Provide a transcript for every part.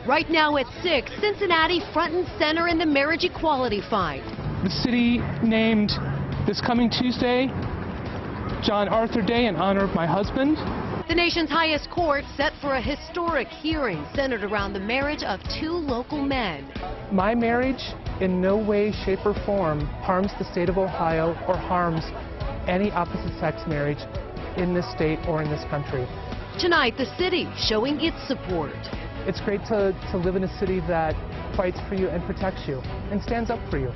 Right now at 6, Cincinnati front and center in the marriage equality fight. The city named this coming Tuesday John Arthur Day in honor of my husband. The nation's highest court set for a historic hearing centered around the marriage of two local men. My marriage in no way, shape, or form harms the state of Ohio or harms any opposite-sex marriage in this state or in this country. Tonight, the city showing its support. It's great to live in a city that fights for you and protects you and stands up for you.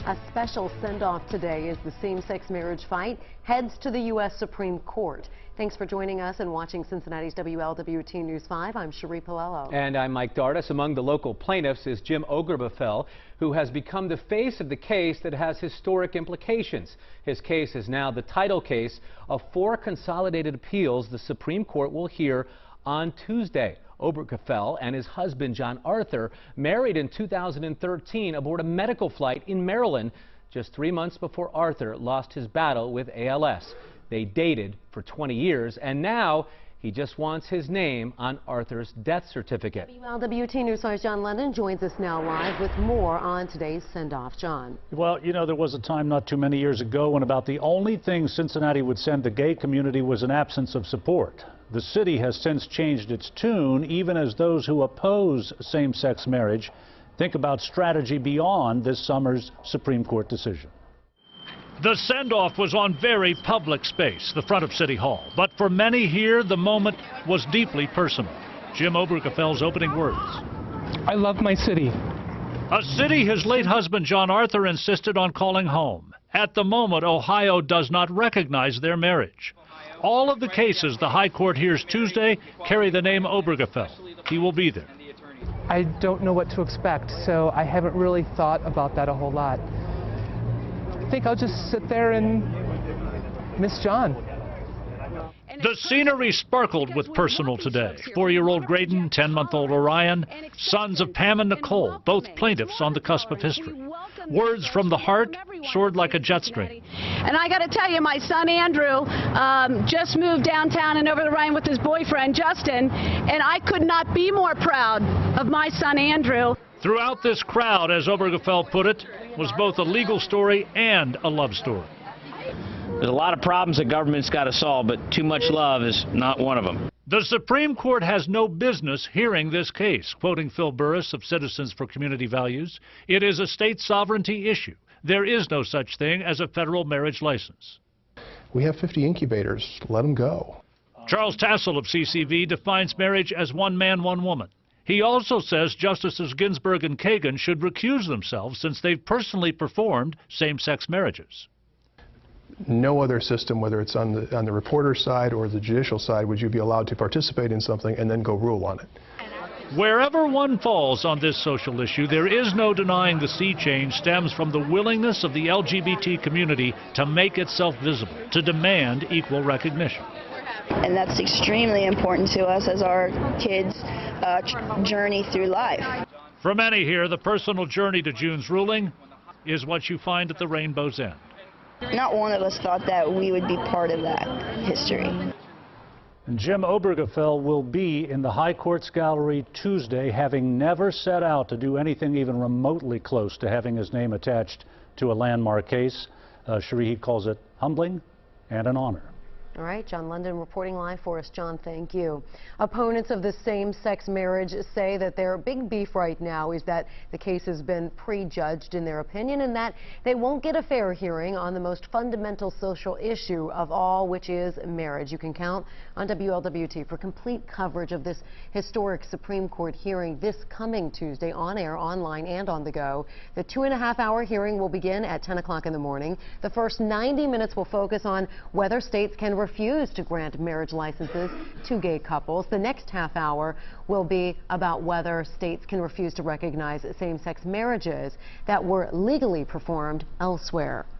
A special send-off today as the same-sex marriage fight heads to the U.S. Supreme Court. Thanks for joining us and watching Cincinnati's WLWT News 5. I'm Cherie Palello. And I'm Mike Dardis. Among the local plaintiffs is Jim Ogerbefell, who has become the face of the case that has historic implications. His case is now the title case of 4 consolidated appeals the Supreme Court will hear on Tuesday. Obergefell and his husband, John Arthur, married in 2013 aboard a medical flight in Maryland, just 3 months before Arthur lost his battle with ALS. They dated for 20 years, and now he just wants his name on Arthur's death certificate. WLWT News 5's John London joins us now live with more on today's send-off. John. Well, you know, there was a time not too many years ago when about the only thing Cincinnati would send the gay community was an absence of support. The city has since changed its tune, even as those who oppose same-sex marriage think about strategy beyond this summer's Supreme Court decision. The send-off was on very public space, the front of City Hall. But for many here, the moment was deeply personal. Jim Obergefell's opening words. I love my city. A city his late husband John Arthur insisted on calling home. At the moment, Ohio does not recognize their marriage. All of the cases the High Court hears Tuesday carry the name Obergefell. He will be there. I don't know what to expect, so I haven't really thought about that a whole lot. I think I'll just sit there and miss John. The scenery sparkled with personal today. 4-year-old Graydon, 10-month-old Orion, sons of Pam and Nicole, both plaintiffs on the cusp of history. Words from the heart soared like a jet stream. And I got to tell you, my son Andrew just moved downtown and over the Rhine with his boyfriend Justin, and I could not be more proud of my son Andrew. Throughout this crowd, as Obergefell put it, was both a legal story and a love story. There's a lot of problems that government's got to solve, but too much love is not one of them. The Supreme Court has no business hearing this case. Quoting Phil Burris of Citizens for Community Values, it is a state sovereignty issue. There is no such thing as a federal marriage license. We have 50 incubators. Let them go. Charles Tassel of CCV defines marriage as one man, one woman. He also says Justices Ginsburg and Kagan should recuse themselves since they've personally performed same-sex marriages. No other system, whether it's on the reporter side or the judicial side, would you be allowed to participate in something and then go rule on it. Wherever one falls on this social issue, there is no denying the sea change stems from the willingness of the LGBT community to make itself visible, to demand equal recognition. And that's extremely important to us as our kids' journey through life. For many here, the personal journey to June's ruling is what you find at the rainbow's end. Not one of us thought that we would be part of that history. And Jim Obergefell will be in the High Court's gallery Tuesday, having never set out to do anything even remotely close to having his name attached to a landmark case. Cherie calls it humbling and an honor. All right, John London reporting live for us. John, thank you. Opponents of the same-sex marriage say that their big beef right now is that the case has been prejudged in their opinion and that they won't get a fair hearing on the most fundamental social issue of all, which is marriage. You can count on WLWT for complete coverage of this historic Supreme Court hearing this coming Tuesday, on air, online, and on the go. The 2.5-hour hearing will begin at 10 o'clock in the morning. The first 90 minutes will focus on whether states can refuse to grant marriage licenses to gay couples. The next half hour will be about whether states can refuse to recognize same-sex marriages that were legally performed elsewhere.